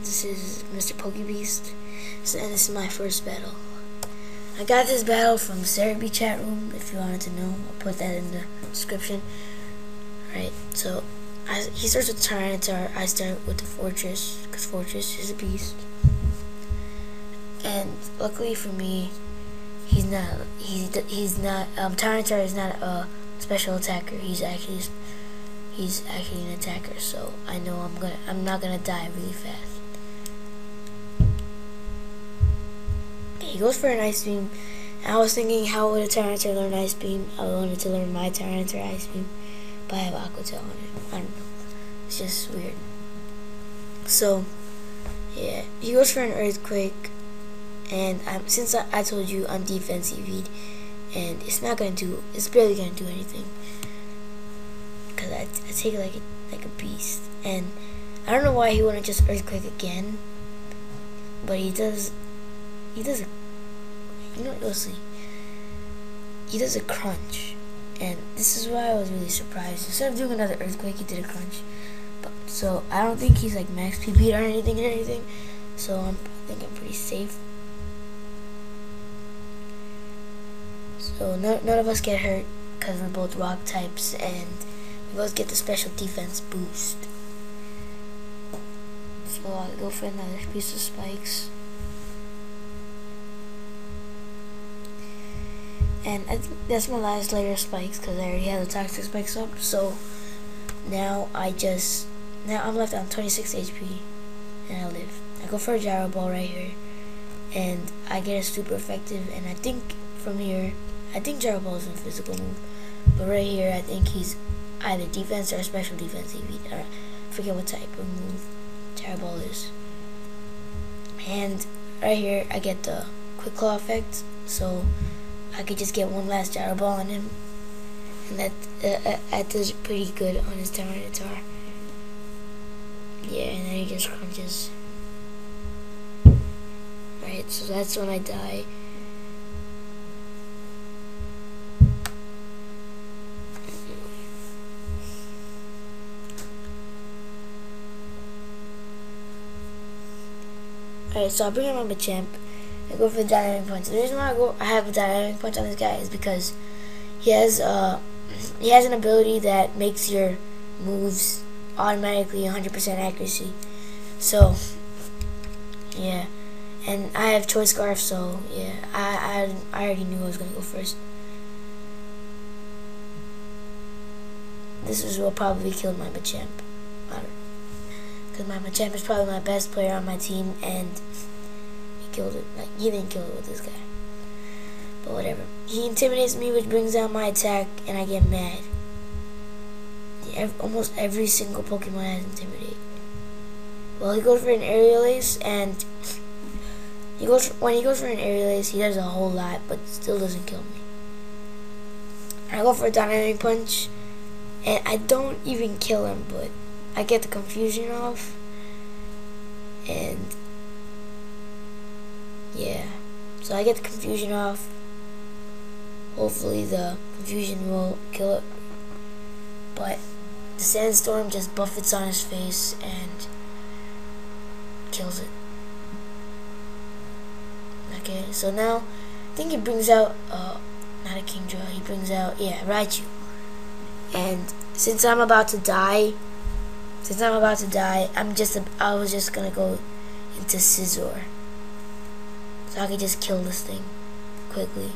This is Mr. Pokebeast. So, and this is my first battle. I got this battle from Seribi chat room. If you wanted to know, I'll put that in the description. Right. So he starts with Tyranitar. I start with the Fortress because Fortress is a beast. And luckily for me, Tyranitar is not a special attacker. He's actually an attacker, so I know I'm not gonna die really fast. Okay, he goes for an Ice Beam. And I was thinking, how would a Tyranitar learn Ice Beam? I wanted to learn my Tyranitar Ice Beam, but I have Aqua Tail on it. I don't know. It's just weird. So yeah, he goes for an Earthquake, and since I told you I'm defensive, and it's barely gonna do anything. Because I take it like a beast, and I don't know why he wouldn't just Earthquake again, but he does a, you'll see. He does a Crunch, and this is why I was really surprised. Instead of doing another Earthquake, he did a Crunch. So I don't think he's like max PP or anything, so I think I'm pretty safe. So none of us get hurt because we're both rock types, and we both get the special defense boost. So I'll go for another piece of spikes. And I think that's my last layer of spikes because I already have the toxic spikes up. So now I'm left on 26 HP and I live. I go for a Gyro Ball right here, and I get a super effective, and I think from here, I think Gyro Ball is a physical move, but right here I think he's either defense or special defense EV. I forget what type of move Gyro Ball is. And right here I get the Quick Claw effect, so I could just get one last Gyro Ball on him, and that does pretty good on his Tyranitar. Yeah, and then he just crunches. Right, so that's when I die. Alright, so I bring him up a champ. I go for the Dynamic Punch. The reason why I have a Dynamic Punch on this guy is because he has an ability that makes your moves automatically 100% accuracy. So yeah, and I have Choice Scarf, so yeah, I already knew I was gonna go first. This is what probably killed my Machamp. Because my Machamp is probably my best player on my team, and he killed it. Like, he didn't kill it with this guy, but whatever. He intimidates me, which brings down my attack, and I get mad. Almost every single Pokemon has Intimidate. Well, he goes for an Aerial Ace, and when he goes for an Aerial Ace, he does a whole lot, but still doesn't kill me. I go for a Dynamic Punch, and I don't even kill him, but I get the confusion off, and yeah, so I get the confusion off. Hopefully the confusion will kill it, but the Sandstorm just buffets on his face and kills it. Okay, so now I think he brings out not a Kingdra, he brings out, yeah, Raichu. And since I'm about to die, I was just gonna go into Scizor, so I could just kill this thing quickly.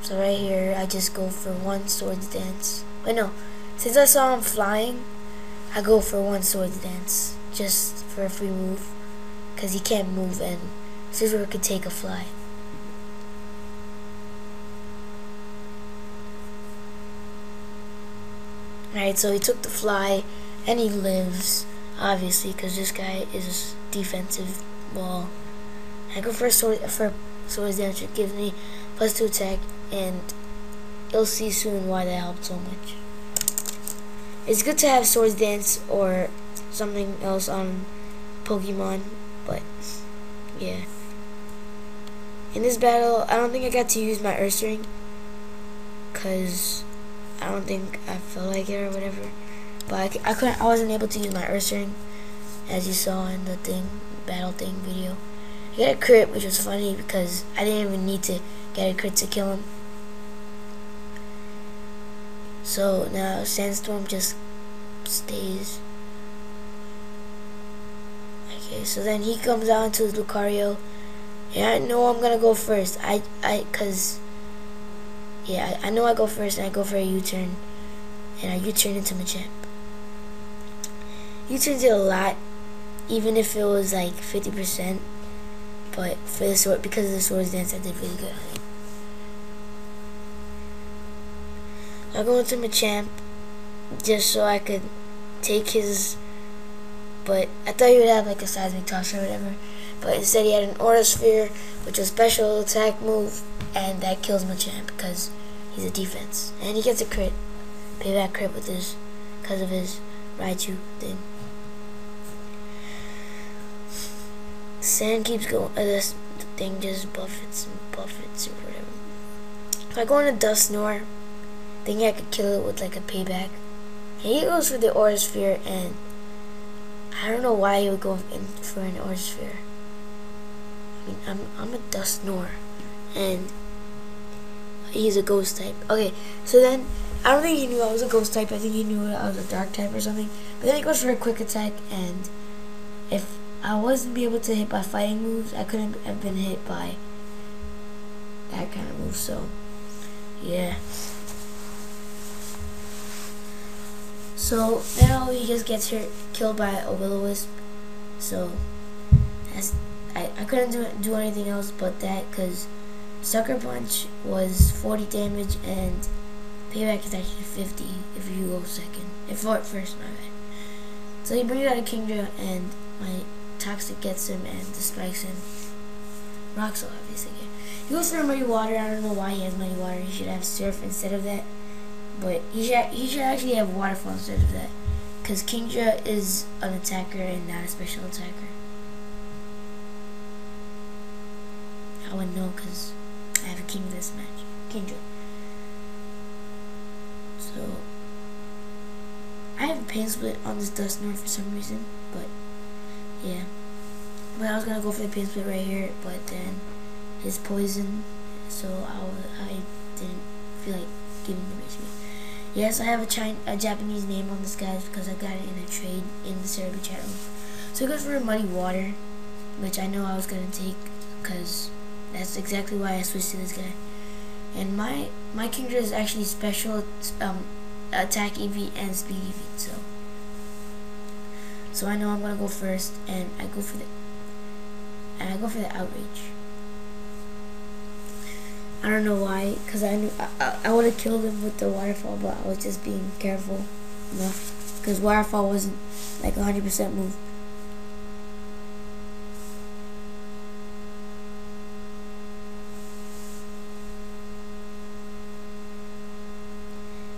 So right here, I just go for one Swords Dance. Wait, no. Since I saw him flying, I go for one Swords Dance, just for a free move, because he can't move, and Scizor could take a fly. Alright, so he took the fly, and he lives, obviously, because this guy is defensive ball. I go for Swords Dance, which gives me +2 attack, and you'll see soon why that helped so much. It's good to have Swords Dance or something else on Pokemon, but yeah. In this battle, I don't think I got to use my Ursaring, because I don't think I felt like it or whatever. But I wasn't able to use my Earth Ring, as you saw in the battle thing video. I got a crit, which was funny because I didn't even need to get a crit to kill him. So now Sandstorm just stays. Okay, so then he comes out into his Lucario. And I know I'm gonna go first. I know I go first, and I go for a U-turn. And I U-turn into Machamp. U-turn did a lot, even if it was like 50%. But for the sword, because of the Swords Dance, I did really good on it. I go into Machamp just so I could take his. But I thought he would have like a seismic toss or whatever. But instead he had an Aura Sphere, which was a special attack move, and that kills Machamp because he's a defense. And he gets a crit, payback crit with his, because of his Raichu thing. Sand keeps going. This thing just buffets or whatever. If I go into Dusknoir, thinking I could kill it with like a payback, and he goes for the Aura Sphere, and I don't know why he would go in for an Aura Sphere. I mean, I'm a Dusknoir, and he's a Ghost type. Okay, so then I don't think he knew I was a Ghost type. I think he knew I was a Dark type or something. But then he goes for a quick attack, and if I wasn't be able to hit by fighting moves, I couldn't have been hit by that kind of move. So yeah. So now he just gets killed by a Will-O-Wisp. So that's, I couldn't do anything else but that, because Sucker Punch was 40 damage and payback is actually 50 if you go second. If first, my bad. So he brings out a Kingdra, and my Toxic gets him and spikes him. Roxo obviously. He goes for Muddy Water. I don't know why he has Muddy Water. He should have Surf instead of that. But he should actually have Waterfall instead of that, because Kingdra is an attacker and not a special attacker. I wouldn't know because I have a King this match. Kingdra. So I have a Pain Split on this Dusknoir for some reason, but yeah. But I was gonna go for the Pain Split right here, but then his poison, so I didn't feel like giving the HP. Yes, I have a Japanese name on this guy because I got it in a trade in the seribi chat room. So he goes for a Muddy Water, which I know I was gonna take because that's exactly why I switched to this guy. And my Kingdra is actually special attack EV and speed EV, so I know I'm gonna go first, and I go for the Outrage. I don't know why, because I knew I would have killed him with the Waterfall, but I was just being careful enough, because Waterfall wasn't like 100% move.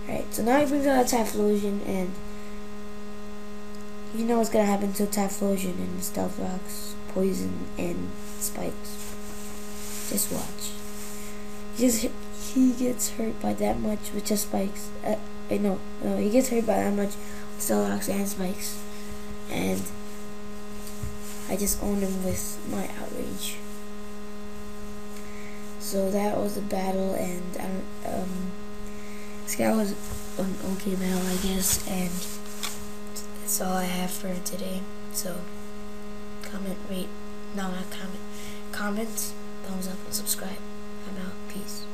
Alright, so now he brings out a Typhlosion, and you know what's gonna happen to Typhlosion and Stealth Rocks, Poison, and Spikes. Just watch. He gets hurt by that much with just Spikes. No, he gets hurt by that much with Stealth Rocks and Spikes, and I just owned him with my Outrage. So that was the battle, and this guy was an okay battle, I guess, and that's all I have for today. So comment, rate, no, not comment, thumbs up, and subscribe. I'm out. Peace.